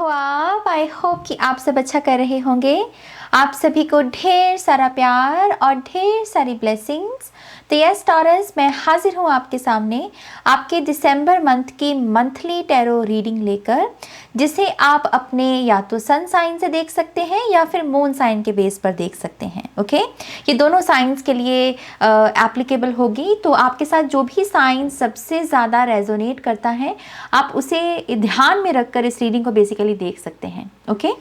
हो आप? I hope कि आप सब अच्छा कर रहे होंगे। आप सभी को ढेर सारा प्यार और ढेर सारी ब्लेसिंग्स। तो यस टॉरस, मैं हाजिर हूँ आपके सामने आपके दिसंबर मंथ की मंथली टैरो रीडिंग लेकर, जिसे आप अपने या तो सन साइन से देख सकते हैं या फिर मून साइन के बेस पर देख सकते हैं। ओके, ये दोनों साइंस के लिए एप्लीकेबल होगी। तो आपके साथ जो भी साइन सबसे ज़्यादा रेजोनेट करता है, आप उसे ध्यान में रखकर इस रीडिंग को बेसिकली देख सकते हैं। ओके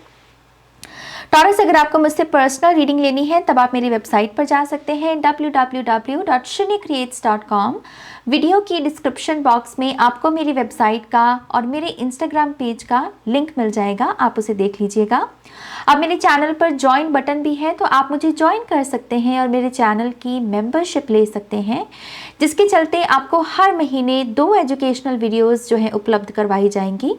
टॉरस, अगर आपको मुझसे पर्सनल रीडिंग लेनी है तब आप मेरी वेबसाइट पर जा सकते हैं www.shunycreates.com। वीडियो की डिस्क्रिप्शन बॉक्स में आपको मेरी वेबसाइट का और मेरे इंस्टाग्राम पेज का लिंक मिल जाएगा, आप उसे देख लीजिएगा। अब मेरे चैनल पर ज्वाइन बटन भी है, तो आप मुझे ज्वाइन कर सकते हैं और मेरे चैनल की मेंबरशिप ले सकते हैं, जिसके चलते आपको हर महीने 2 एजुकेशनल वीडियोस जो हैं उपलब्ध करवाई जाएंगी।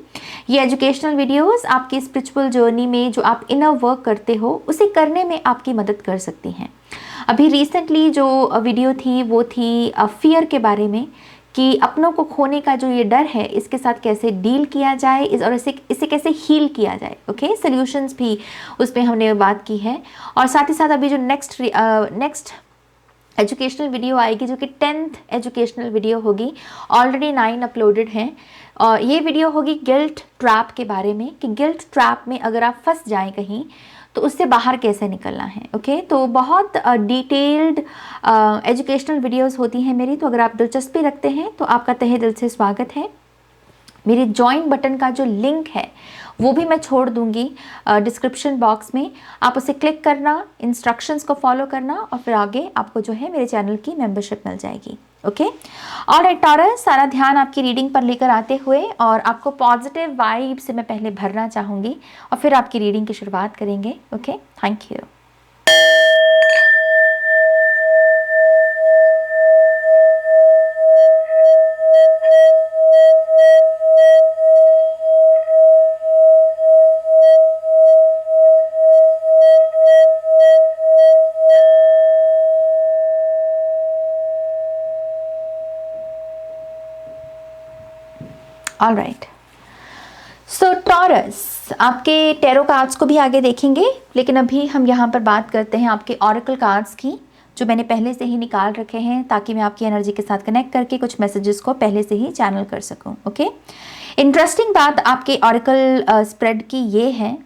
ये एजुकेशनल वीडियोस आपकी स्पिरिचुअल जर्नी में जो आप इनर वर्क करते हो उसे करने में आपकी मदद कर सकती हैं। अभी रिसेंटली जो वीडियो थी वो थी फियर के बारे में, कि अपनों को खोने का जो ये डर है इसके साथ कैसे डील किया जाए और इसे कैसे हील किया जाए। ओके, सॉल्यूशंस भी उस पर हमने बात की है। और साथ ही साथ अभी जो नेक्स्ट एजुकेशनल वीडियो आएगी, जो कि 10th एजुकेशनल वीडियो होगी, ऑलरेडी 9 अपलोडेड हैं। और ये वीडियो होगी गिल्ट ट्रैप के बारे में, कि गिल्ट ट्रैप में अगर आप फंस जाएं कहीं तो उससे बाहर कैसे निकलना है। ओके, तो बहुत डिटेल्ड एजुकेशनल वीडियोस होती हैं मेरी, तो अगर आप दिलचस्पी रखते हैं तो आपका तहे दिल से स्वागत है। मेरे ज्वाइन बटन का जो लिंक है वो भी मैं छोड़ दूंगी डिस्क्रिप्शन बॉक्स में, आप उसे क्लिक करना, इंस्ट्रक्शंस को फॉलो करना और फिर आगे आपको जो है मेरे चैनल की मेंबरशिप मिल जाएगी। ओके, और टॉरस, सारा ध्यान आपकी रीडिंग पर लेकर आते हुए और आपको पॉजिटिव वाइब से मैं पहले भरना चाहूँगी और फिर आपकी रीडिंग की शुरुआत करेंगे। Okay, thank you. All right, so taurus, आपके टैरो कार्ड्स को भी आगे देखेंगे, लेकिन अभी हम यहाँ पर बात करते हैं आपके ऑरेकल कार्ड्स की, जो मैंने पहले से ही निकाल रखे हैं ताकि मैं आपकी एनर्जी के साथ कनेक्ट करके कुछ मैसेजेस को पहले से ही चैनल कर सकूँ। ओके, इंटरेस्टिंग बात आपके ऑरेकल स्प्रेड की ये है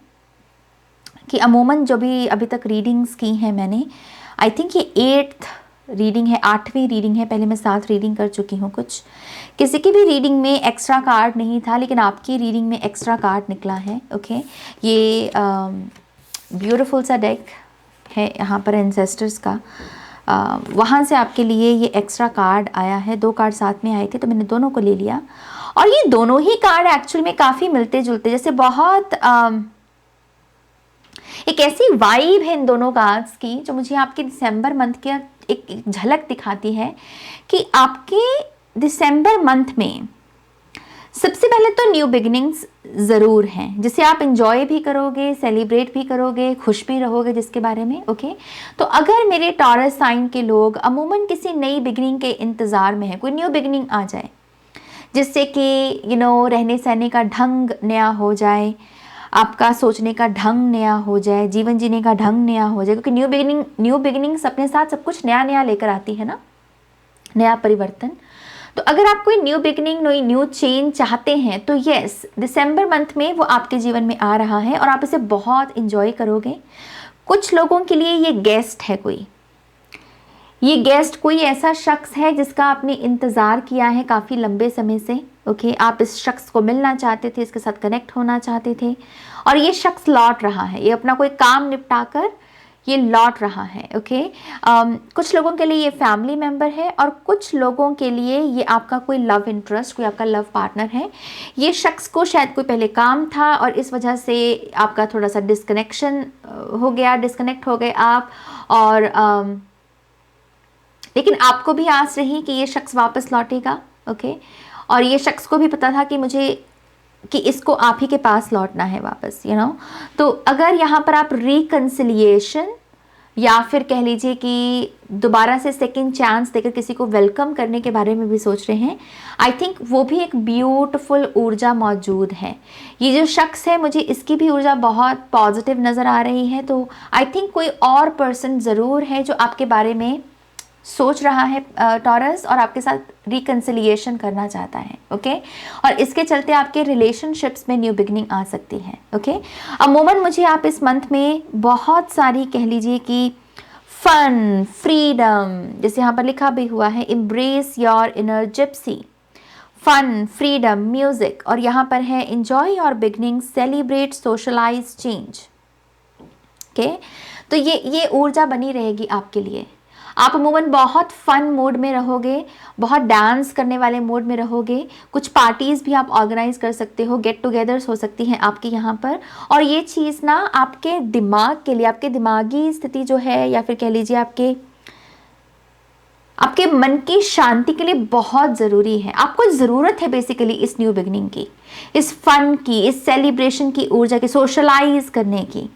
कि अमूमन जो भी अभी तक रीडिंग्स की हैं मैंने, आई थिंक ये 8th रीडिंग है, 8वीं रीडिंग है। पहले मैं 7 रीडिंग कर चुकी हूँ। कुछ किसी की भी रीडिंग में एक्स्ट्रा कार्ड नहीं था, लेकिन आपकी रीडिंग में एक्स्ट्रा कार्ड निकला है। ओके, ये ब्यूटीफुल सा डेक है यहाँ पर एंसेस्टर्स का, वहाँ से आपके लिए ये एक्स्ट्रा कार्ड आया है। 2 कार्ड साथ में आए थे तो मैंने दोनों को ले लिया, और ये दोनों ही कार्ड एक्चुअली में काफ़ी मिलते जुलते, जैसे बहुत एक ऐसी वाइब है इन दोनों कार्ड्स की जो मुझे आपके दिसंबर मंथ की एक झलक दिखाती है कि आपके दिसंबर मंथ में सबसे पहले तो न्यू बिगिनिंग्स ज़रूर हैं, जिसे आप इंजॉय भी करोगे, सेलिब्रेट भी करोगे, खुश भी रहोगे जिसके बारे में। ओके, तो अगर मेरे टॉरस साइन के लोग अमूमन किसी नई बिगिनिंग के इंतज़ार में हैं, कोई न्यू बिगिनिंग आ जाए जिससे कि रहने सहने का ढंग नया हो जाए, आपका सोचने का ढंग नया हो जाए, जीवन जीने का ढंग नया हो जाए, क्योंकि न्यू बिगिनिंग्स अपने साथ सब कुछ नया नया लेकर आती है ना, नया परिवर्तन। तो अगर आप कोई न्यू बिगिनिंग, न्यू चेंज चाहते हैं तो यस, दिसंबर मंथ में वो आपके जीवन में आ रहा है और आप इसे बहुत इंजॉय करोगे। कुछ लोगों के लिए ये गेस्ट है, ये गेस्ट कोई ऐसा शख्स है जिसका आपने इंतज़ार किया है काफ़ी लंबे समय से। ओके, आप इस शख्स को मिलना चाहते थे, इसके साथ कनेक्ट होना चाहते थे, और ये शख्स लौट रहा है, ये अपना कोई काम निपटा कर ये लौट रहा है। ओके, कुछ लोगों के लिए ये फैमिली मेम्बर है और कुछ लोगों के लिए ये आपका कोई लव इंटरेस्ट, कोई आपका लव पार्टनर है। ये शख्स को शायद कोई पहले काम था और इस वजह से आपका थोड़ा सा डिस्कनेक्शन हो गया, डिस्कनेक्ट हो गए आप, और लेकिन आपको भी आस रही कि ये शख्स वापस लौटेगा। ओके, और ये शख्स को भी पता था कि इसको आप ही के पास लौटना है वापस, तो अगर यहाँ पर आप रिकन्सिलिएशन या फिर कह लीजिए कि दोबारा से सेकंड चांस देकर किसी को वेलकम करने के बारे में भी सोच रहे हैं, आई थिंक वो भी एक ब्यूटीफुल ऊर्जा मौजूद है। ये जो शख्स है, मुझे इसकी भी ऊर्जा बहुत पॉजिटिव नज़र आ रही है। तो आई थिंक कोई और पर्सन ज़रूर है जो आपके बारे में सोच रहा है टॉरस, और आपके साथ रिकन्सिलिएशन करना चाहता है। ओके, और इसके चलते आपके रिलेशनशिप्स में न्यू बिगनिंग आ सकती है। ओके, अमूमन मुझे आप इस मंथ में बहुत सारी कह लीजिए कि फन, फ्रीडम, जैसे यहाँ पर लिखा भी हुआ है embrace your inner gypsy, fun, freedom, music, और यहाँ पर है enjoy your beginning, celebrate, socialise, change. Okay, तो ये ऊर्जा बनी रहेगी आपके लिए। आप अमूमन बहुत फन मूड में रहोगे, बहुत डांस करने वाले मूड में रहोगे। कुछ पार्टीज़ भी आप ऑर्गेनाइज कर सकते हो, गेट टुगेदर्स हो सकती हैं आपके यहाँ पर। और ये चीज़ ना आपके दिमाग के लिए, आपके दिमागी स्थिति जो है, या फिर कह लीजिए आपके मन की शांति के लिए बहुत ज़रूरी है। आपको ज़रूरत है बेसिकली इस न्यू बिगनिंग की, इस फन की, इस सेलिब्रेशन की ऊर्जा की, सोशलाइज करने की।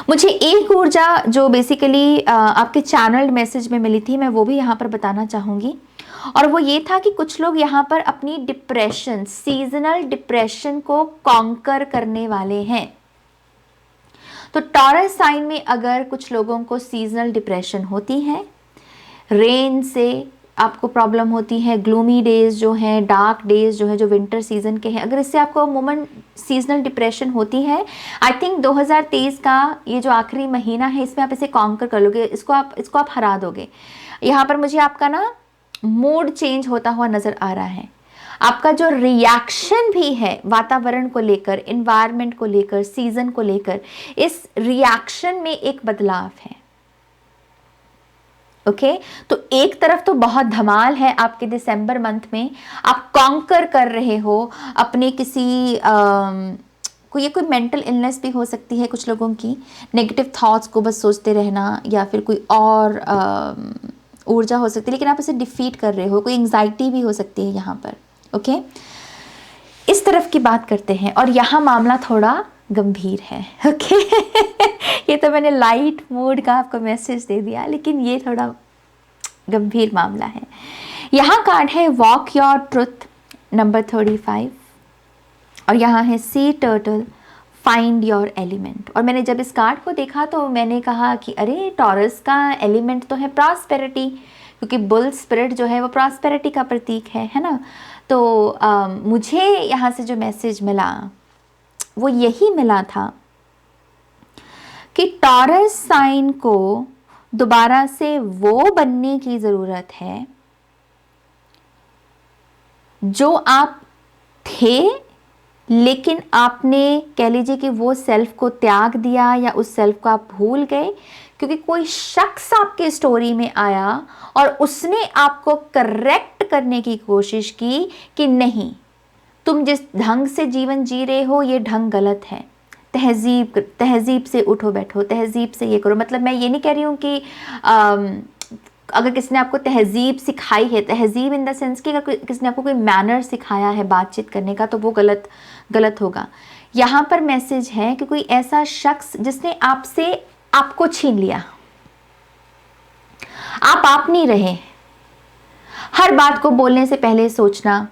मुझे एक ऊर्जा जो बेसिकली आपके चैनल्ड मैसेज में मिली थी, मैं वो भी यहाँ पर बताना चाहूँगी। और वो ये था कि कुछ लोग यहाँ पर अपनी डिप्रेशन, सीजनल डिप्रेशन को कॉन्कर करने वाले हैं। तो टॉरस साइन में अगर कुछ लोगों को सीजनल डिप्रेशन होती है, रेन से आपको प्रॉब्लम होती है, ग्लूमी डेज जो हैं, डार्क डेज जो है, जो विंटर सीजन के हैं, अगर इससे आपको मोमेंट सीजनल डिप्रेशन होती है, आई थिंक 2023 का ये जो आखिरी महीना है, इसमें आप इसे कॉन्कर कर लोगे, इसको आप हरा दोगे। यहाँ पर मुझे आपका ना मूड चेंज होता हुआ नज़र आ रहा है। आपका जो रिएक्शन भी है वातावरण को लेकर, इन्वायरमेंट को लेकर, सीजन को लेकर, इस रिएक्शन में एक बदलाव है। ओके, तो एक तरफ तो बहुत धमाल है आपके दिसंबर मंथ में, आप कॉन्कर कर रहे हो अपने किसी कोई मेंटल इलनेस भी हो सकती है कुछ लोगों की, नेगेटिव थॉट्स को बस सोचते रहना, या फिर कोई और ऊर्जा हो सकती है, लेकिन आप इसे डिफीट कर रहे हो, कोई एंग्जाइटी भी हो सकती है यहाँ पर। ओके, इस तरफ की बात करते हैं, और यहाँ मामला थोड़ा गंभीर है। ओके ये तो मैंने लाइट मूड का आपको मैसेज दे दिया, लेकिन ये थोड़ा गंभीर मामला है। यहाँ कार्ड है वॉक योर ट्रुथ नंबर 35, और यहाँ है sea turtle find your element. और मैंने जब इस कार्ड को देखा तो मैंने कहा कि अरे टॉरस का एलिमेंट तो है प्रॉस्पेरिटी, क्योंकि बुल स्पिरिट जो है वो प्रॉस्पेरिटी का प्रतीक है ना। तो मुझे यहाँ से जो मैसेज मिला वो यही मिला था कि टॉरस साइन को दोबारा से वो बनने की ज़रूरत है जो आप थे, लेकिन आपने कह लीजिए कि वो सेल्फ को त्याग दिया, या उस सेल्फ को आप भूल गए, क्योंकि कोई शख्स आपके स्टोरी में आया और उसने आपको करेक्ट करने की कोशिश की कि नहीं, तुम जिस ढंग से जीवन जी रहे हो ये ढंग गलत है, तहजीब से उठो बैठो, तहजीब से ये करो। मतलब मैं ये नहीं कह रही हूँ कि अगर किसी ने आपको तहजीब सिखाई है, तहजीब इन द सेंस कि अगर किसी ने आपको कोई मैनर सिखाया है बातचीत करने का, तो वो गलत होगा। यहाँ पर मैसेज है कि कोई ऐसा शख्स जिसने आपसे आपको छीन लिया, आप नहीं रहे। हर बात को बोलने से पहले सोचना,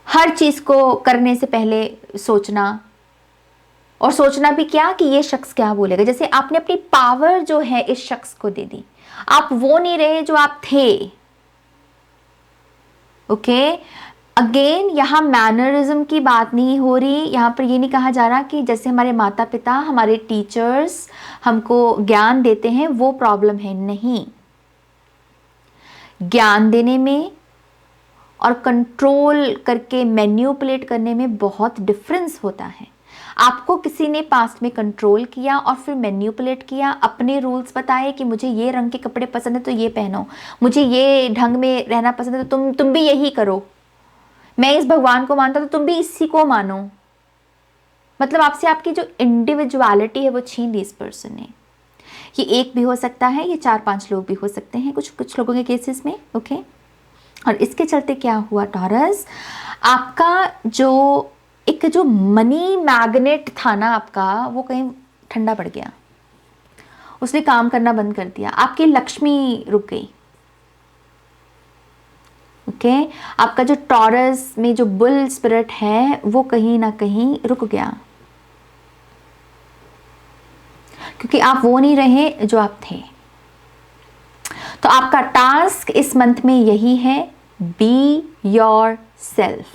हर चीज़ को करने से पहले सोचना, और सोचना भी क्या कि ये शख्स क्या बोलेगा। जैसे आपने अपनी पावर जो है इस शख्स को दे दी, आप वो नहीं रहे जो आप थे। ओके, अगेन यहाँ मैनरिज्म की बात नहीं हो रही, यहाँ पर ये नहीं कहा जा रहा कि जैसे हमारे माता पिता, हमारे टीचर्स हमको ज्ञान देते हैं वो प्रॉब्लम है, नहीं। ज्ञान देने में और कंट्रोल करके मैन्युपुलेट करने में बहुत डिफरेंस होता है। आपको किसी ने पास्ट में कंट्रोल किया और फिर मैन्युपुलेट किया, अपने रूल्स बताए कि मुझे ये रंग के कपड़े पसंद है तो ये पहनो, मुझे ये ढंग में रहना पसंद है तो तुम भी यही करो, मैं इस भगवान को मानता तो तुम भी इसी को मानो। मतलब आपसे आपकी जो इंडिविजुअलिटी है वो छीन ली इस पर्सन ने। ये एक भी हो सकता है, ये 4-5 लोग भी हो सकते हैं कुछ लोगों के केसेस में। ओके, और इसके चलते क्या हुआ टॉरस, आपका जो मनी मैग्नेट था ना आपका, वो कहीं ठंडा पड़ गया, उसने काम करना बंद कर दिया, आपकी लक्ष्मी रुक गई। ओके आपका जो टॉरस में जो बुल स्पिरिट है वो कहीं ना कहीं रुक गया, क्योंकि आप वो नहीं रहे जो आप थे। तो आपका टास्क इस मंथ में यही है, बी योर सेल्फ।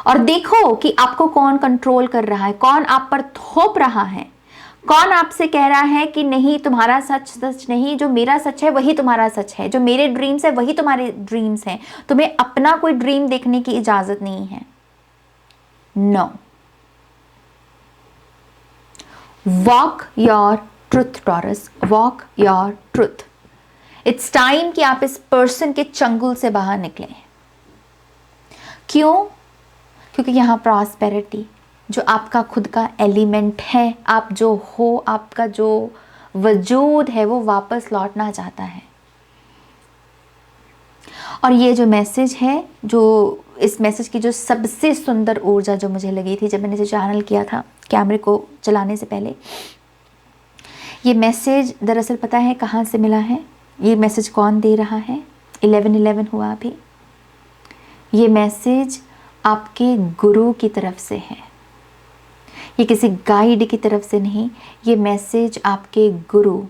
और देखो कि आपको कौन कंट्रोल कर रहा है, कौन आप पर थोप रहा है, कौन आपसे कह रहा है कि नहीं तुम्हारा सच सच नहीं, जो मेरा सच है वही तुम्हारा सच है, जो मेरे ड्रीम्स है वही तुम्हारे ड्रीम्स हैं, तुम्हें अपना कोई ड्रीम देखने की इजाजत नहीं है। No, walk your truth Taurus, walk your truth. It's time कि आप इस पर्सन के चंगुल से बाहर निकलें। क्यों? क्योंकि यहां प्रॉस्पेरिटी, जो आपका खुद का एलिमेंट है, आप जो हो, आपका जो वजूद है वो वापस लौटना चाहता है। और ये जो मैसेज है, जो इस मैसेज की जो सबसे सुंदर ऊर्जा जो मुझे लगी थी जब मैंने इसे चैनल किया था कैमरे को चलाने से पहले, ये मैसेज दरअसल पता है कहाँ से मिला है? ये मैसेज कौन दे रहा है? 11/11 हुआ अभी। ये मैसेज आपके गुरु की तरफ से है, ये किसी गाइड की तरफ से नहीं, ये मैसेज आपके गुरु,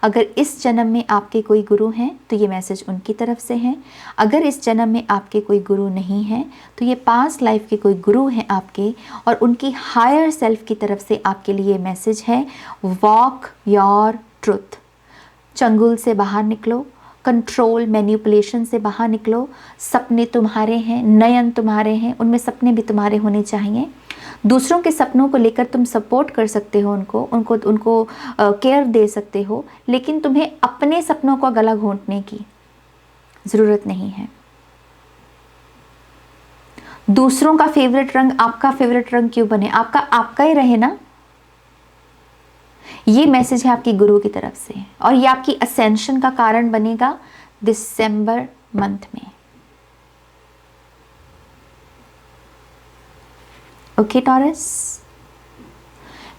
अगर इस जन्म में आपके कोई गुरु हैं तो ये मैसेज उनकी तरफ से है। अगर इस जन्म में आपके कोई गुरु नहीं है तो ये पास्ट लाइफ के कोई गुरु हैं आपके, और उनकी हायर सेल्फ की तरफ से आपके लिए मैसेज है, वॉक योर ट्रुथ। चंगुल से बाहर निकलो, कंट्रोल मैनिपुलेशन से बाहर निकलो। सपने तुम्हारे हैं, नयन तुम्हारे हैं, उनमें सपने भी तुम्हारे होने चाहिए। दूसरों के सपनों को लेकर तुम सपोर्ट कर सकते हो, उनको केयर दे सकते हो, लेकिन तुम्हें अपने सपनों को गला घोंटने की ज़रूरत नहीं है। दूसरों का फेवरेट रंग आपका फेवरेट रंग क्यों बने? आपका ही रहे ना। ये मैसेज है आपकी गुरु की तरफ से, और ये आपकी असेंशन का कारण बनेगा दिसंबर मंथ में। ओके टॉरस,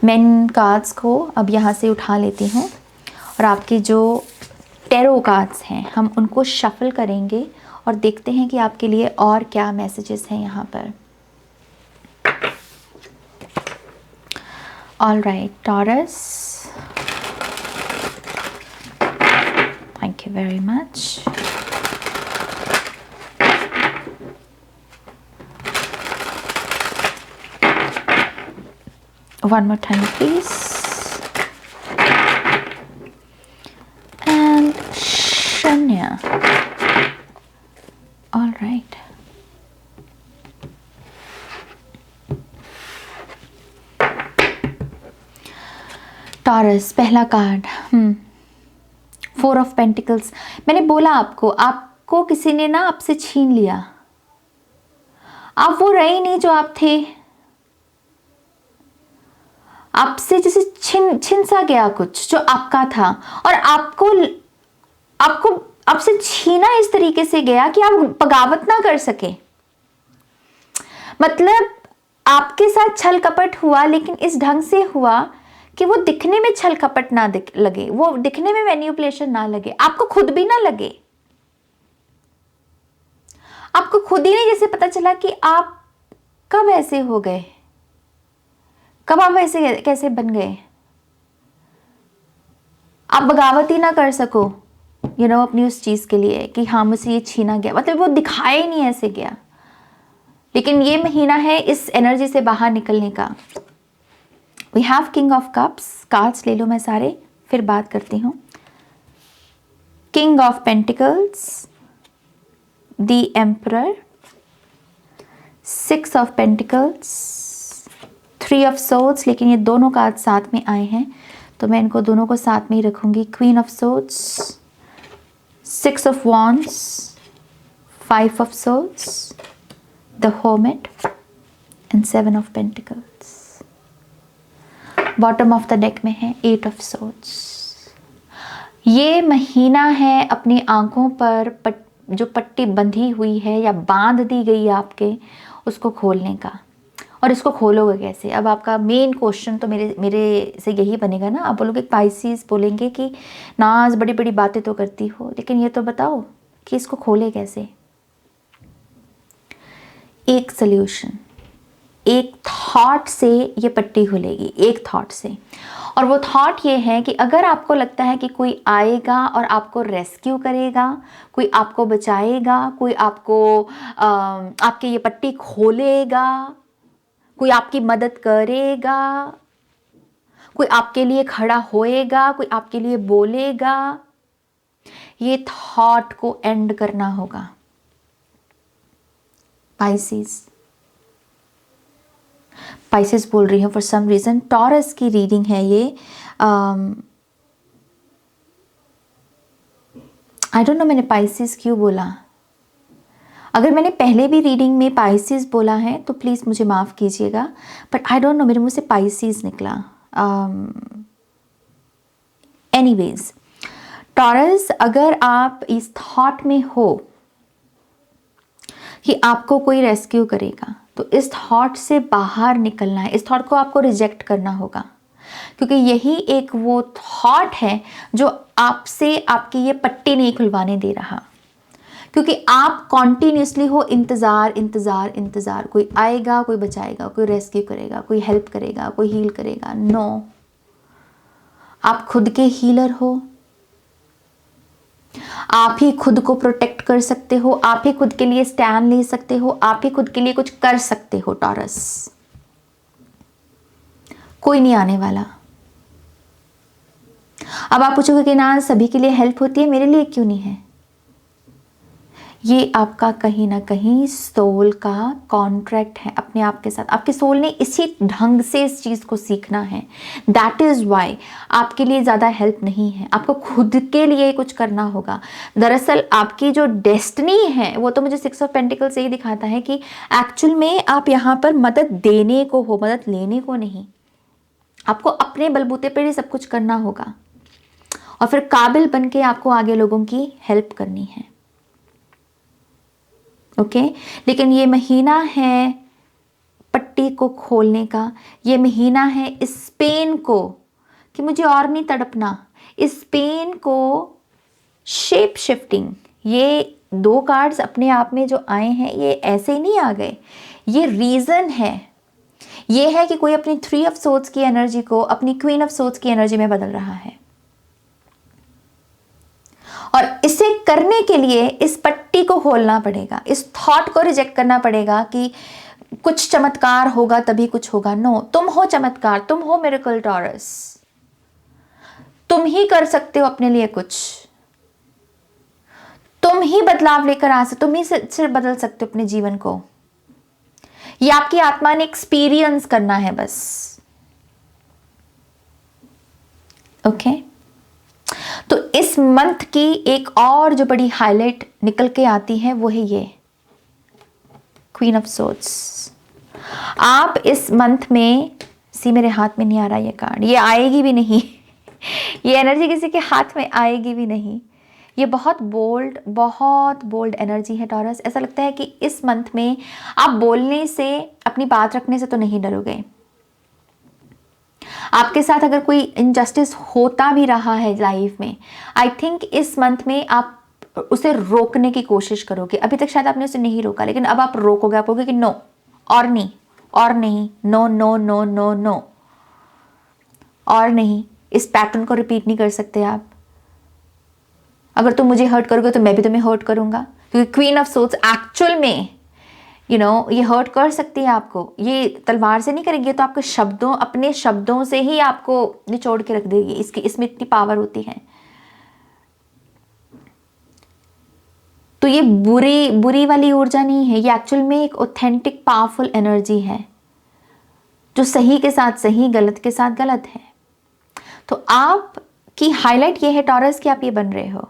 मैं इन कार्ड्स को अब यहाँ से उठा लेती हूँ, और आपके जो टेरो कार्ड्स हैं हम उनको शफल करेंगे और देखते हैं कि आपके लिए और क्या मैसेजेस हैं यहाँ पर। All right taurus, thank you very much. One more time please, and Shanya. All right, taurus पहला कार्ड, 4 ऑफ पेंटिकल्स। मैंने बोला आपको किसी ने ना आपसे छीन लिया, आप वो रहे नहीं जो आप थे, आपसे जैसे छिन सा गया कुछ जो आपका था, और आपको आपसे छीना इस तरीके से गया कि आप बगावत ना कर सके। मतलब आपके साथ छल कपट हुआ, लेकिन इस ढंग से हुआ कि वो दिखने में छल कपट ना लगे, वो दिखने में मैनिपुलेशन ना लगे, आपको खुद भी ना लगे, आपको खुद ही नहीं जैसे पता चला कि आप कब ऐसे हो गए, कब आप ऐसे कैसे बन गए। आप बगावत ही ना कर सको अपनी उस चीज के लिए कि हाँ मुझसे ये छीना गया, मतलब वो दिखाया ही नहीं ऐसे गया। लेकिन ये महीना है इस एनर्जी से बाहर निकलने का। We have king of cups, cards ले लो मैं सारे, फिर बात करती हूँ। King of pentacles, the emperor, 6 of pentacles, 3 of swords, लेकिन ये दोनों कार्ड साथ में आए हैं तो मैं इनको दोनों को साथ में ही रखूंगी। Queen of swords, 6 of wands, 5 of swords, the hermit and 7 of pentacles. Bottom of the deck में है 8 ऑफ सोर्ड्स। ये महीना है अपनी आंखों पर जो पट्टी बंधी हुई है या बांध दी गई है आपके, उसको खोलने का, और इसको खोलोगे कैसे? अब आपका मेन क्वेश्चन तो मेरे मेरे से यही बनेगा ना। आप बोलोगे पाइसेस बोलेंगे कि नाज बड़ी बड़ी बातें तो करती हो, लेकिन ये तो बताओ कि इसको खोले कैसे? एक सल्यूशन, एक थॉट से ये पट्टी खुलेगी, एक थॉट से। और वो थॉट ये है कि अगर आपको लगता है कि कोई आएगा और आपको रेस्क्यू करेगा, कोई आपको बचाएगा, कोई आपके ये पट्टी खोलेगा, कोई आपकी मदद करेगा, कोई आपके लिए खड़ा होएगा, कोई आपके लिए बोलेगा, ये थॉट को एंड करना होगा। पाइसेस बोल रही हूँ फॉर सम रीजन। टॉरस की रीडिंग है ये। आई डोंट नो मैंने पाइसेस क्यों बोला। अगर मैंने पहले भी रीडिंग में पाइसेस बोला है तो प्लीज़ मुझे माफ़ कीजिएगा, बट आई डोंट नो मेरे मुंह से पाइसेस निकला। एनीवेज, टॉरस, अगर आप इस थॉट में हो कि आपको कोई रेस्क्यू करेगा, तो इस थॉट से बाहर निकलना है। इस थॉट को आपको रिजेक्ट करना होगा, क्योंकि यही एक वो थॉट है जो आपसे आपकी ये पट्टी नहीं खुलवाने दे रहा। क्योंकि आप कॉन्टिन्यूसली हो इंतज़ार इंतज़ार इंतज़ार, कोई आएगा, कोई बचाएगा, कोई रेस्क्यू करेगा, कोई हेल्प करेगा, कोई हील करेगा। नो, आप खुद के हीलर हो। आप ही खुद को प्रोटेक्ट कर सकते हो, आप ही खुद के लिए स्टैंड ले सकते हो, आप ही खुद के लिए कुछ कर सकते हो। टॉरस, कोई नहीं आने वाला। अब आप पूछोगे कि ना सभी के लिए हेल्प होती है, मेरे लिए क्यों नहीं है? ये आपका कहीं ना कहीं सोल का कॉन्ट्रैक्ट है अपने आप के साथ। आपके सोल ने इसी ढंग से इस चीज़ को सीखना है। दैट इज़ वाई आपके लिए ज़्यादा हेल्प नहीं है, आपको खुद के लिए कुछ करना होगा। दरअसल आपकी जो डेस्टिनी है वो तो मुझे 6 ऑफ पेंटिकल्स से ही दिखाता है कि एक्चुअल में आप यहाँ पर मदद देने को हो, मदद लेने को नहीं। आपको अपने बलबूते पर ही सब कुछ करना होगा और फिर काबिल बन के आपको आगे लोगों की हेल्प करनी है। ओके, लेकिन ये महीना है पट्टी को खोलने का, ये महीना है इस पेन को कि मुझे और नहीं तड़पना, इस पेन को शेप शिफ्टिंग। ये 2 कार्ड्स अपने आप में जो आए हैं ये ऐसे ही नहीं आ गए, ये रीज़न है। ये है कि कोई अपनी 3 ऑफ सोर्ड्स की एनर्जी को अपनी क्वीन ऑफ सोर्ड्स की एनर्जी में बदल रहा है। और इसे करने के लिए इस पट्टी को खोलना पड़ेगा, इस थॉट को रिजेक्ट करना पड़ेगा कि कुछ चमत्कार होगा तभी कुछ होगा। नो, तुम हो चमत्कार, तुम हो मिरेकल टॉरस। तुम ही कर सकते हो अपने लिए कुछ, तुम ही बदलाव लेकर आ सकते, तुम ही से बदल सकते हो अपने जीवन को। ये आपकी आत्मा ने एक्सपीरियंस करना है बस। ओके, तो इस मंथ की एक और जो बड़ी हाईलाइट निकल के आती है वो है ये क्वीन ऑफ सोर्ड्स। आप इस मंथ में, मेरे हाथ में नहीं आ रहा ये कार्ड, ये आएगी भी नहीं ये एनर्जी किसी के हाथ में आएगी भी नहीं। ये बहुत बोल्ड एनर्जी है टॉरस। ऐसा लगता है कि इस मंथ में आप बोलने से, अपनी बात रखने से तो नहीं डरोगे। आपके साथ अगर कोई इनजस्टिस होता भी रहा है लाइफ में, आई थिंक इस मंथ में आप उसे रोकने की कोशिश करोगे। अभी तक शायद आपने उसे नहीं रोका, लेकिन अब आप रोकोगे। आप कहोगे कि नो, और नहीं, और नहीं, no no no no no, और नहीं। इस पैटर्न को रिपीट नहीं कर सकते आप। अगर तुम मुझे हर्ट करोगे तो मैं भी तुम्हें हर्ट करूंगा, क्योंकि क्वीन ऑफ सोर्ड्स एक्चुअल में ये हर्ट कर सकती है आपको। ये तलवार से नहीं करेगी, तो आपके शब्दों, अपने शब्दों से ही आपको निचोड़ के रख देगी। इसमें इतनी पावर होती है। तो ये बुरी वाली ऊर्जा नहीं है, ये एक्चुअल में एक ऑथेंटिक पावरफुल एनर्जी है जो सही के साथ सही, गलत के साथ गलत है। तो आपकी हाईलाइट ये है टॉरस कि आप ये बन रहे हो।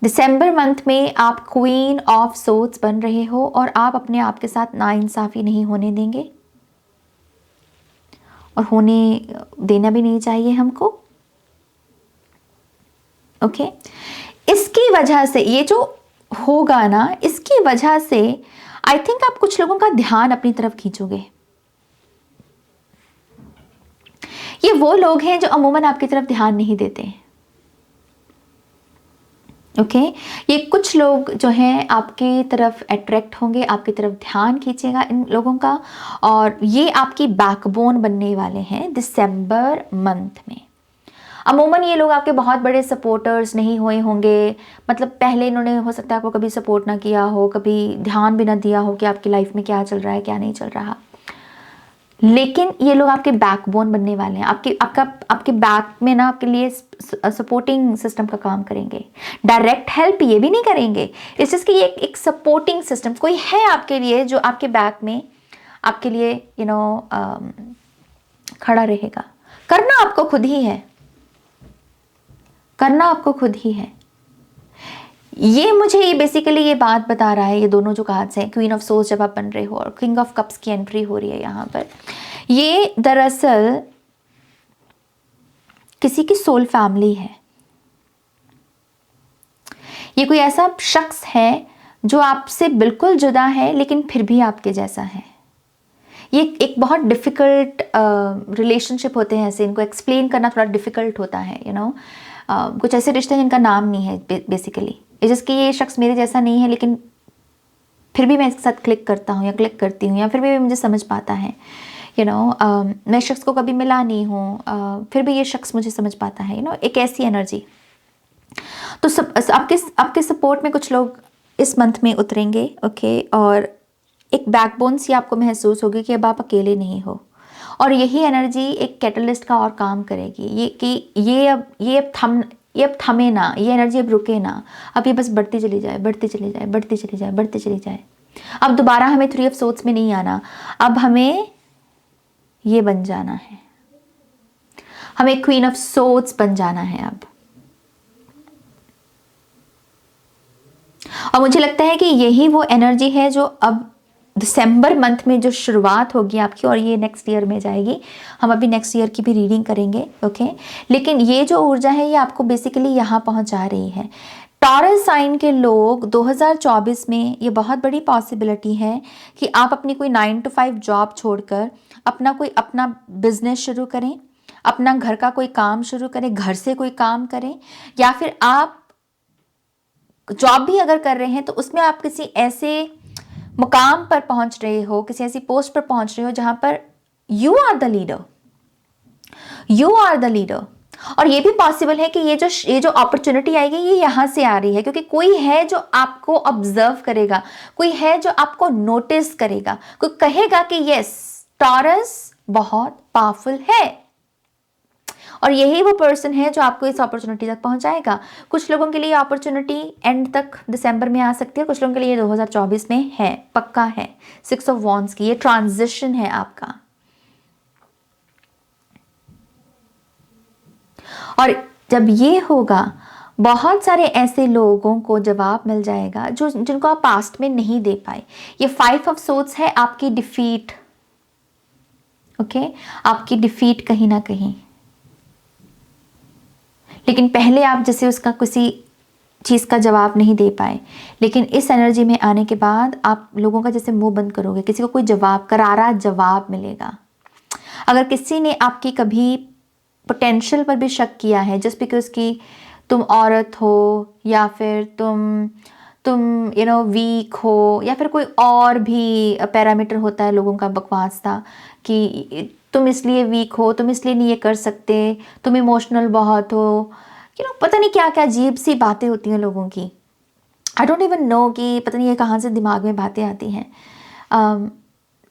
दिसंबर मंथ में आप क्वीन ऑफ सोर्ड्स बन रहे हो और आप अपने आप के साथ नाइंसाफी नहीं होने देंगे, और होने देना भी नहीं चाहिए हमको। इसकी वजह से ये जो होगा ना, इसकी वजह से आई थिंक आप कुछ लोगों का ध्यान अपनी तरफ खींचोगे। ये वो लोग हैं जो अमूमन आपकी तरफ ध्यान नहीं देते। ओके ये कुछ लोग जो हैं आपकी तरफ अट्रैक्ट होंगे, आपकी तरफ ध्यान खींचेगा इन लोगों का, और ये आपकी बैकबोन बनने वाले हैं दिसंबर मंथ में। अमूमन ये लोग आपके बहुत बड़े सपोर्टर्स नहीं हुए होंगे, मतलब पहले इन्होंने हो सकता है आपको कभी सपोर्ट ना किया हो, कभी ध्यान भी ना दिया हो कि आपकी लाइफ में क्या चल रहा है क्या नहीं चल रहा, लेकिन ये लोग आपके बैकबोन बनने वाले हैं। आपके बैक में ना आपके लिए सपोर्टिंग सिस्टम का काम करेंगे। डायरेक्ट हेल्प ये भी नहीं करेंगे, इट्स जस्ट कि ये एक सपोर्टिंग सिस्टम कोई है आपके लिए जो आपके बैक में आपके लिए खड़ा रहेगा। करना आपको खुद ही है, करना आपको खुद ही है। ये बेसिकली ये बात बता रहा है, ये दोनों जो कार्ड्स हैं, क्वीन ऑफ सोल्स जब आप बन रहे हो और किंग ऑफ कप्स की एंट्री हो रही है यहाँ पर, ये दरअसल किसी की सोल फैमिली है। ये कोई ऐसा शख्स है जो आपसे बिल्कुल जुदा है लेकिन फिर भी आपके जैसा है। ये एक बहुत डिफ़िकल्ट रिलेशनशिप होते हैं ऐसे, इनको एक्सप्लेन करना थोड़ा डिफ़िकल्ट होता है कुछ ऐसे रिश्ते जिनका नाम नहीं है बेसिकली। जिसकी ये शख्स मेरे जैसा नहीं है लेकिन फिर भी मैं इसके साथ क्लिक करता हूँ या क्लिक करती हूँ, या फिर भी मुझे समझ पाता है। मैं शख्स को कभी मिला नहीं हूँ, फिर भी ये शख्स मुझे समझ पाता है। एक ऐसी एनर्जी। तो आपके सपोर्ट में कुछ लोग इस मंथ में उतरेंगे। ओके और एक बैकबोन सी आपको महसूस होगी कि अब आप अकेले नहीं हो, और यही एनर्जी एक कैटलिस्ट का और काम करेगी। ये अब थमे ना, ये एनर्जी अब रुके ना, अब ये बस बढ़ती चली जाए, बढ़ती चली जाए, बढ़ती चली जाए, बढ़ती चली जाए। अब दोबारा हमें 3 ऑफ सोर्ड्स में नहीं आना, अब हमें ये बन जाना है, हमें क्वीन ऑफ सोर्ड्स बन जाना है अब। और मुझे लगता है कि यही वो एनर्जी है जो अब दिसंबर मंथ में जो शुरुआत होगी आपकी, और ये नेक्स्ट ईयर में जाएगी। हम अभी नेक्स्ट ईयर की भी रीडिंग करेंगे। ओके लेकिन ये जो ऊर्जा है ये आपको बेसिकली यहाँ पहुँचा रही है। टॉरस साइन के लोग 2024 में ये बहुत बड़ी पॉसिबिलिटी है कि आप अपनी कोई 9 to 5 जॉब छोड़कर अपना बिजनेस शुरू करें, अपना घर का कोई काम शुरू करें, घर से कोई काम करें, या फिर आप जॉब भी अगर कर रहे हैं तो उसमें आप किसी ऐसे मुकाम पर पहुंच रहे हो, किसी ऐसी पोस्ट पर पहुंच रहे हो जहां पर यू आर द लीडर। और ये भी पॉसिबल है कि ये जो अपॉर्चुनिटी आएगी ये यहां से आ रही है, क्योंकि कोई है जो आपको ऑब्जर्व करेगा, कोई है जो आपको नोटिस करेगा, कोई कहेगा कि यस टॉरस बहुत पावरफुल है, और यही वो पर्सन है जो आपको इस अपॉर्चुनिटी तक पहुंचाएगा। कुछ लोगों के लिए अपॉर्चुनिटी एंड तक दिसंबर में आ सकती है, कुछ लोगों के लिए 2024 में है, पक्का है। 6 ऑफ वॉन्ड्स की ये ट्रांजिशन है आपका। और जब ये होगा बहुत सारे ऐसे लोगों को जवाब मिल जाएगा जिनको आप पास्ट में नहीं दे पाए। ये 5 ऑफ सोर्ड्स है आपकी डिफीट। ओके आपकी डिफीट कहीं ना कहीं, लेकिन पहले आप जैसे उसका किसी चीज़ का जवाब नहीं दे पाए, लेकिन इस एनर्जी में आने के बाद आप लोगों का जैसे मुंह बंद करोगे, किसी को कोई करारा जवाब मिलेगा। अगर किसी ने आपकी कभी पोटेंशियल पर भी शक किया है जस्ट बिकॉज कि तुम औरत हो, या फिर तुम वीक हो, या फिर कोई और भी पैरामीटर होता है लोगों का बकवास था कि तुम इसलिए वीक हो, तुम इसलिए नहीं ये कर सकते, तुम इमोशनल बहुत हो, पता नहीं क्या क्या अजीब सी बातें होती हैं लोगों की। आई डोंट इवन नो कि पता नहीं ये कहाँ से दिमाग में बातें आती हैं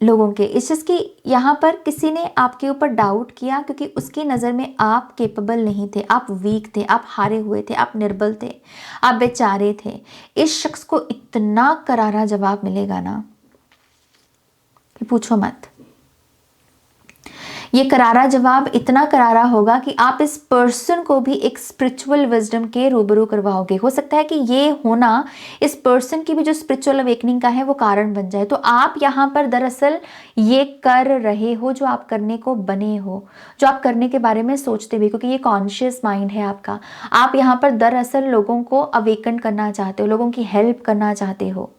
लोगों के। इस चीज़ की यहाँ पर किसी ने आपके ऊपर डाउट किया क्योंकि उसकी नज़र में आप केपेबल नहीं थे, आप वीक थे, आप हारे हुए थे, आप निर्बल थे, आप बेचारे थे। इस शख्स को इतना करारा जवाब मिलेगा ना कि पूछो मत। ये करारा जवाब इतना करारा होगा कि आप इस पर्सन को भी एक स्पिरिचुअल विजडम के रूबरू करवाओगे। हो सकता है कि ये होना इस पर्सन की भी जो स्पिरिचुअल अवेकनिंग का है वो कारण बन जाए। तो आप यहाँ पर दरअसल ये कर रहे हो जो आप करने को बने हो, जो आप करने के बारे में सोचते भी, क्योंकि ये कॉन्शियस माइंड है आपका। आप यहाँ पर दरअसल लोगों को अवेकन करना चाहते हो, लोगों की हेल्प करना चाहते हो।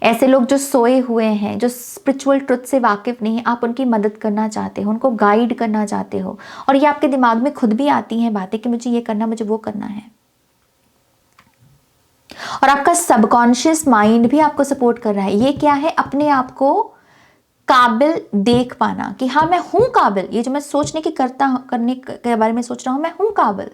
ऐसे लोग जो सोए हुए हैं, जो स्पिरिचुअल ट्रुथ से वाकिफ नहीं, आप उनकी मदद करना चाहते हो, उनको गाइड करना चाहते हो, और ये आपके दिमाग में खुद भी आती हैं बातें कि मुझे ये करना, मुझे वो करना है। और आपका सबकॉन्शियस माइंड भी आपको सपोर्ट कर रहा है। ये क्या है? अपने आप को काबिल देख पाना कि हाँ मैं हूं काबिल, ये जो मैं सोचने की करने के बारे में सोच रहा हूं, मैं हूं काबिल,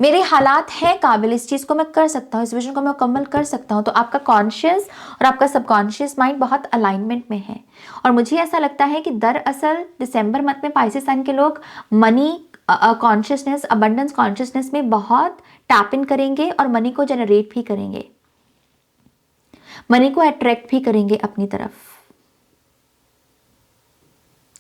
मेरे हालात हैं काबिल, इस चीज को मैं कर सकता हूं, इस विजन को मैं मुकम्मल कर सकता हूं। तो आपका कॉन्शियस और आपका सबकॉन्शियस माइंड बहुत अलाइनमेंट में है। और मुझे ऐसा लगता है कि दरअसल दिसंबर मंथ में पाइसेस साइन के लोग मनी कॉन्शियसनेस, अबंडेंस कॉन्शियसनेस में बहुत टैप इन करेंगे और मनी को जनरेट भी करेंगे, मनी को अट्रैक्ट भी करेंगे अपनी तरफ।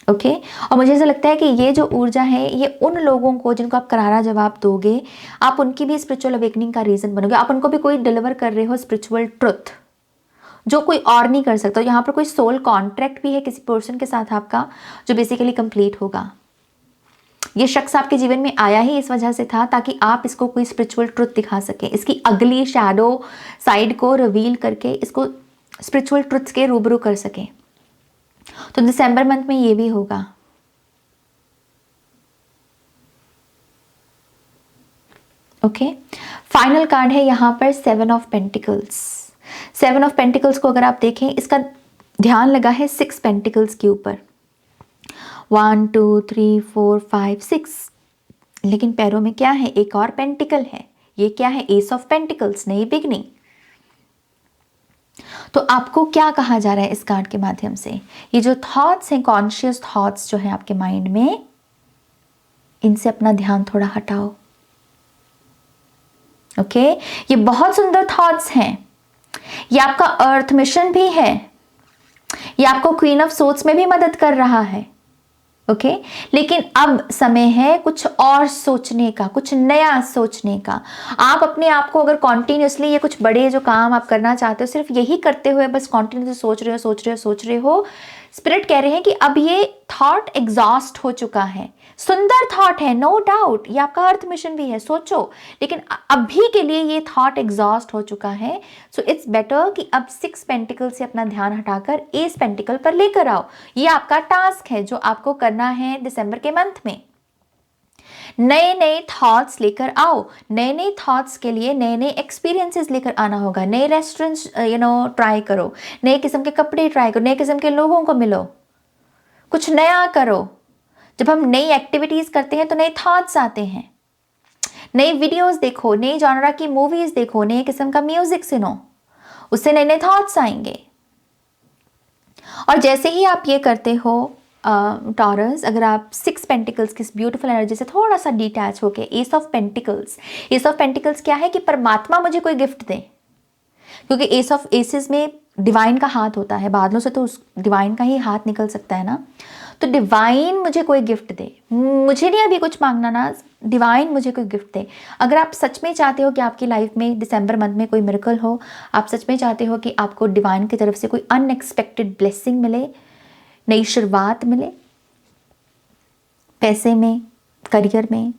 ओके और मुझे ऐसा लगता है कि ये जो ऊर्जा है, ये उन लोगों को जिनको आप करारा जवाब दोगे, आप उनकी भी स्पिरिचुअल अवेकनिंग का रीजन बनोगे। आप उनको भी कोई डिलीवर कर रहे हो स्पिरिचुअल ट्रुथ जो कोई और नहीं कर सकता। यहाँ पर कोई सोल कॉन्ट्रैक्ट भी है किसी पर्सन के साथ आपका, जो बेसिकली कंप्लीट होगा। ये शख्स आपके जीवन में आया ही इस वजह से था ताकि आप इसको कोई स्पिरिचुअल ट्रुथ दिखा सके, इसकी अगली शैडो साइड को रिवील करके इसको स्पिरिचुअल ट्रुथ्स के रूबरू कर सके। तो दिसंबर मंथ में ये भी होगा। ओके फाइनल कार्ड है यहाँ पर 7 ऑफ पेंटिकल्स। 7 ऑफ पेंटिकल्स को अगर आप देखें, इसका ध्यान लगा है 6 पेंटिकल्स के ऊपर, 1 2 3 4 5 6, लेकिन पैरों में क्या है? एक और पेंटिकल है। ये क्या है? एस ऑफ पेंटिकल्स, नई बिगनिंग। तो आपको क्या कहा जा रहा है इस कार्ड के माध्यम से? ये जो थॉट्स हैं, कॉन्शियस थॉट्स जो है आपके माइंड में, इनसे अपना ध्यान थोड़ा हटाओ। ओके ये बहुत सुंदर थॉट्स हैं, ये आपका अर्थ मिशन भी है, ये आपको क्वीन ऑफ सोर्ड्स में भी मदद कर रहा है। ओके लेकिन अब समय है कुछ और सोचने का, कुछ नया सोचने का। आप अपने आप को अगर कॉन्टिन्यूसली ये कुछ बड़े जो काम आप करना चाहते हो, सिर्फ यही करते हुए बस कॉन्टिन्यूसली सोच रहे हो, स्पिरिट कह रहे हैं कि अब ये थॉट एग्जॉस्ट हो चुका है। सुंदर थॉट है, नो डाउट, ये आपका अर्थ मिशन भी है, सोचो, लेकिन अभी के लिए ये थॉट एग्जॉस्ट हो चुका है। सो इट्स बेटर कि अब 6 पेंटिकल से अपना ध्यान हटाकर एस पेंटिकल पर लेकर आओ। ये आपका टास्क है जो आपको करना है दिसंबर के मंथ में। नए नए थॉट्स लेकर आओ, नए नए थॉट्स के लिए नए नए एक्सपीरियंसेस लेकर आना होगा। नए रेस्टोरेंट्स ट्राई करो, नए किस्म के कपड़े ट्राई करो, नए किस्म के लोगों को मिलो, कुछ नया करो। जब हम नई एक्टिविटीज करते हैं तो नए थॉट्स आते हैं। नई वीडियोस देखो, नई जॉनरा की मूवीज देखो, नए किस्म का म्यूजिक सुनो, उससे नए नए थॉट्स आएंगे। और जैसे ही आप ये करते हो टॉरस, अगर आप 6 पेंटिकल्स की ब्यूटीफुल एनर्जी से थोड़ा सा डिटैच होके, S of pentacles, S of pentacles क्या है कि परमात्मा मुझे कोई गिफ्ट दे, क्योंकि एस ऑफ एसेस में डिवाइन का हाथ होता है, बादलों से तो उस डिवाइन का ही हाथ निकल सकता है ना। तो डिवाइन मुझे कोई गिफ्ट दे, मुझे नहीं अभी कुछ मांगना ना, डिवाइन मुझे कोई गिफ्ट दे। अगर आप सच में चाहते हो कि आपकी लाइफ में दिसंबर मंथ में कोई मिरेकल हो, आप सच में चाहते हो कि आपको डिवाइन की तरफ से कोई अनएक्सपेक्टेड ब्लेसिंग मिले, नई शुरुआत मिले, पैसे में, करियर में,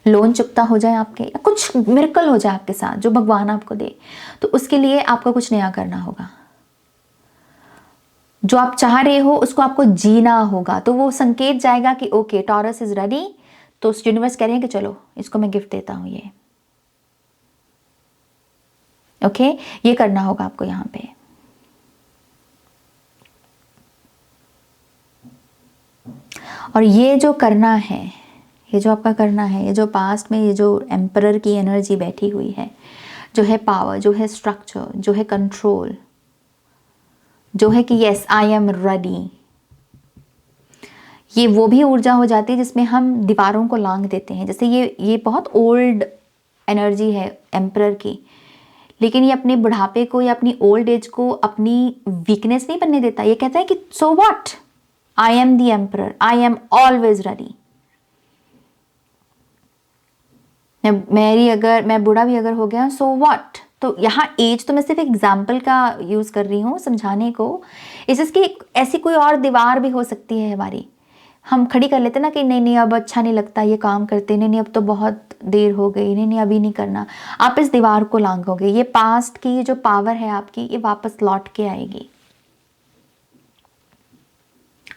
लोन चुकता हो जाए आपके, या कुछ मिरेकल हो जाए आपके साथ जो भगवान आपको दे, तो उसके लिए आपको कुछ नया करना होगा। जो आप चाह रहे हो उसको आपको जीना होगा। तो वो संकेत जाएगा कि ओके टॉरस इज रेडी, तो उस यूनिवर्स कह रहे हैं कि चलो इसको मैं गिफ्ट देता हूं ये। ओके ये करना होगा आपको यहां पे। और ये जो करना है, ये जो आपका करना है, ये जो पास्ट में ये जो एम्परर की एनर्जी बैठी हुई है, जो है पावर, जो है स्ट्रक्चर, जो है कंट्रोल, जो है कि यस आई एम रेडी, ये वो भी ऊर्जा हो जाती है जिसमें हम दीवारों को लांघ देते हैं। जैसे ये बहुत ओल्ड एनर्जी है एम्परर की, लेकिन ये अपने बुढ़ापे को या अपनी ओल्ड एज को अपनी वीकनेस नहीं बनने देता। ये कहता है कि so what, I am the emperor, I am always ready. मैं बूढ़ा भी अगर हो गया सो व्हाट। तो यहाँ एज तो मैं सिर्फ एग्जाम्पल का यूज कर रही हूँ समझाने को। इसकी ऐसी कोई और दीवार भी हो सकती है हमारी, हम खड़ी कर लेते ना कि नहीं नहीं अब अच्छा नहीं लगता ये काम करते, नहीं नहीं अब तो बहुत देर हो गई, नहीं नहीं अभी नहीं करना, आप इस दीवार को लांघोगे। ये पास्ट की जो पावर है आपकी, ये वापस लौट के आएगी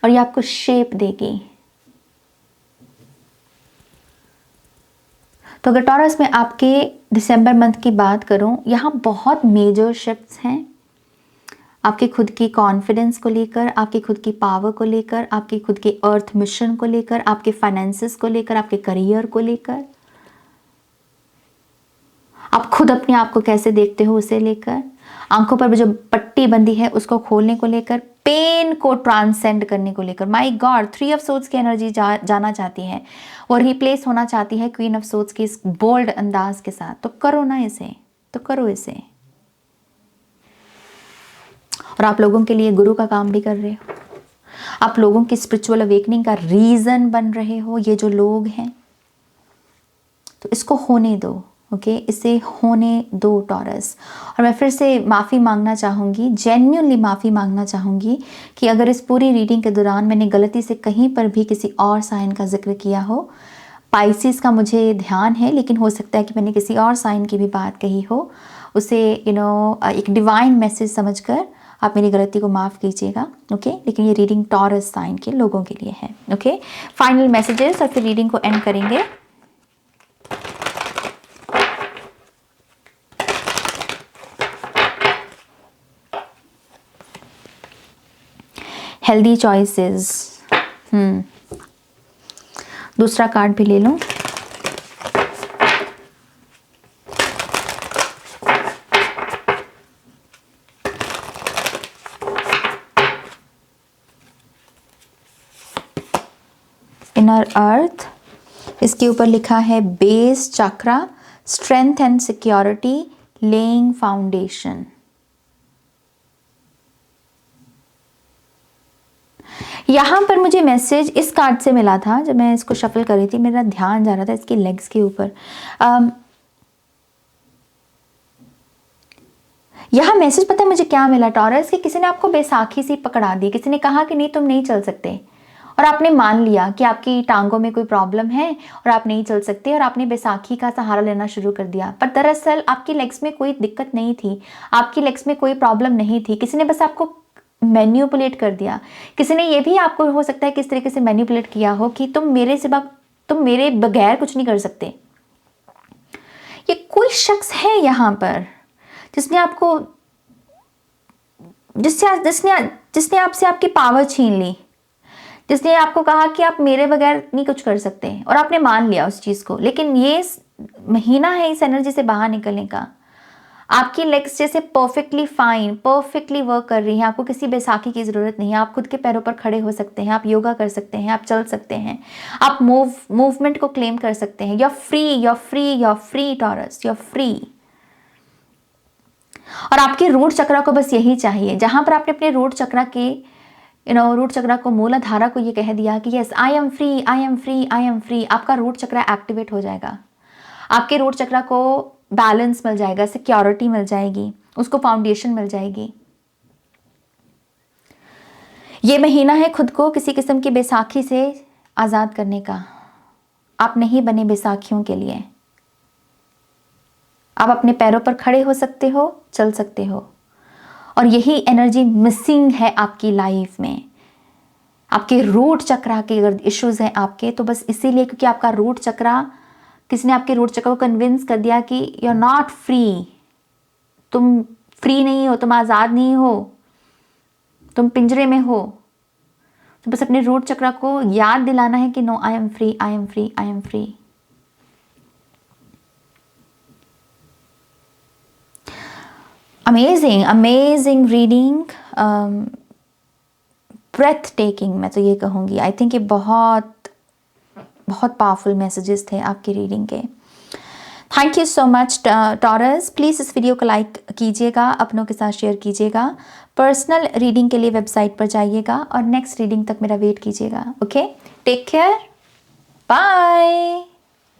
और ये आपको शेप देगी। तो अगर टॉरस में आपके दिसंबर मंथ की बात करूं, यहाँ बहुत मेजर शिफ्ट्स हैं आपके खुद की कॉन्फिडेंस को लेकर, आपकी खुद की पावर को लेकर, आपकी खुद के अर्थ मिशन को लेकर, आपके फाइनेंसेस को लेकर, आपके करियर को लेकर, आप खुद अपने आप को कैसे देखते हो उसे लेकर, आंखों पर जो पट्टी बंदी है उसको खोलने को लेकर, पेन को ट्रांसेंड करने को लेकर। माय गॉड, 3 ऑफ सोर्ड्स की एनर्जी जाना चाहती है और रिप्लेस होना चाहती है क्वीन ऑफ सोर्ड्स की इस बोल्ड अंदाज के साथ। तो करो ना इसे, तो करो इसे। और आप लोगों के लिए गुरु का काम भी कर रहे हो, आप लोगों की स्पिरिचुअल अवेकनिंग का रीजन बन रहे हो। ये जो लोग हैं, तो इसको होने दो, ओके, इसे होने दो टॉरस। और मैं फिर से माफ़ी मांगना चाहूँगी, जेन्युइनली माफ़ी मांगना चाहूँगी कि अगर इस पूरी रीडिंग के दौरान मैंने गलती से कहीं पर भी किसी और साइन का जिक्र किया हो। पाइसिस का मुझे ध्यान है, लेकिन हो सकता है कि मैंने किसी और साइन की भी बात कही हो। उसे एक डिवाइन मैसेज समझकर आप मेरी गलती को माफ़ कीजिएगा, ओके। लेकिन ये रीडिंग टॉरस साइन के लोगों के लिए है, ओके। फाइनल मैसेजेस और फिर रीडिंग को एंड करेंगे। हेल्दी चॉइसेस, दूसरा कार्ड भी ले लूं। इनर अर्थ, इसके ऊपर लिखा है base chakra, strength and security, laying foundation. यहाँ पर मुझे मैसेज इस कार्ड से मिला था। जब मैं इसको शफल कर रही थी, मेरा ध्यान जा रहा था इसकी लेग्स के ऊपर। यहाँ मैसेज पता है मुझे क्या मिला टॉरस, कि किसी ने आपको बैसाखी से पकड़ा दी। किसी ने कहा कि नहीं तुम नहीं चल सकते, और आपने मान लिया कि आपकी टांगों में कोई प्रॉब्लम है और आप नहीं चल सकते, और आपने बैसाखी का सहारा लेना शुरू कर दिया। पर दरअसल आपकी लेग्स में कोई दिक्कत नहीं थी, आपकी लेग्स में कोई प्रॉब्लम नहीं थी। किसी ने बस आपको मैन्युपुलेट कर दिया। किसी ने ये भी आपको हो सकता है किस तरीके से मैन्युपुलेट किया हो कि तुम मेरे बगैर कुछ नहीं कर सकते। ये कोई शख्स है यहाँ पर जिसने आपको जिसने आपसे आपकी पावर छीन ली, जिसने आपको कहा कि आप मेरे बगैर नहीं कुछ कर सकते, और आपने मान लिया उस चीज को। लेकिन ये महीना है इस एनर्जी से बाहर निकलने का। आपकी लेग्स जैसे परफेक्टली फाइन, परफेक्टली वर्क कर रही हैं। आपको किसी बैसाखी की ज़रूरत नहीं है। आप खुद के पैरों पर खड़े हो सकते हैं, आप योगा कर सकते हैं, आप चल सकते हैं, आप मूवमेंट को क्लेम कर सकते हैं। You are free Taurus, you are free. और आपके रूट चक्रा को बस यही चाहिए। जहां पर आपने अपने रूट चक्रा के रूट चक्रा को, मूलाधारा को ये कह दिया कि yes I am free, I am free, I am free, आपका रूट चक्रा एक्टिवेट हो जाएगा। आपके रूट चक्रा को बैलेंस मिल जाएगा, सिक्योरिटी मिल जाएगी, उसको फाउंडेशन मिल जाएगी। ये महीना है खुद को किसी किस्म की बैसाखी से आज़ाद करने का। आप नहीं बने बैसाखियों के लिए। आप अपने पैरों पर खड़े हो सकते हो, चल सकते हो। और यही एनर्जी मिसिंग है आपकी लाइफ में। आपके रूट चक्रा के अगर इश्यूज हैं आपके, तो बस इसीलिए क्योंकि आपका रूट चक्रा, किसी ने आपके रूट चक्र को कन्विंस कर दिया कि यू आर नॉट फ्री, तुम फ्री नहीं हो, तुम आज़ाद नहीं हो, तुम पिंजरे में हो। तो बस अपने रूट चक्र को याद दिलाना है कि no, I am free, I am free, I am free. Amazing, amazing reading, breathtaking मैं तो ये कहूँगी। आई थिंक ये बहुत बहुत पावरफुल मैसेजेस थे आपकी रीडिंग के। Thank you so much taurus. Please इस वीडियो को लाइक कीजिएगा, अपनों के साथ शेयर कीजिएगा। पर्सनल रीडिंग के लिए वेबसाइट पर जाइएगा और नेक्स्ट रीडिंग तक मेरा वेट कीजिएगा। Okay, take care, bye.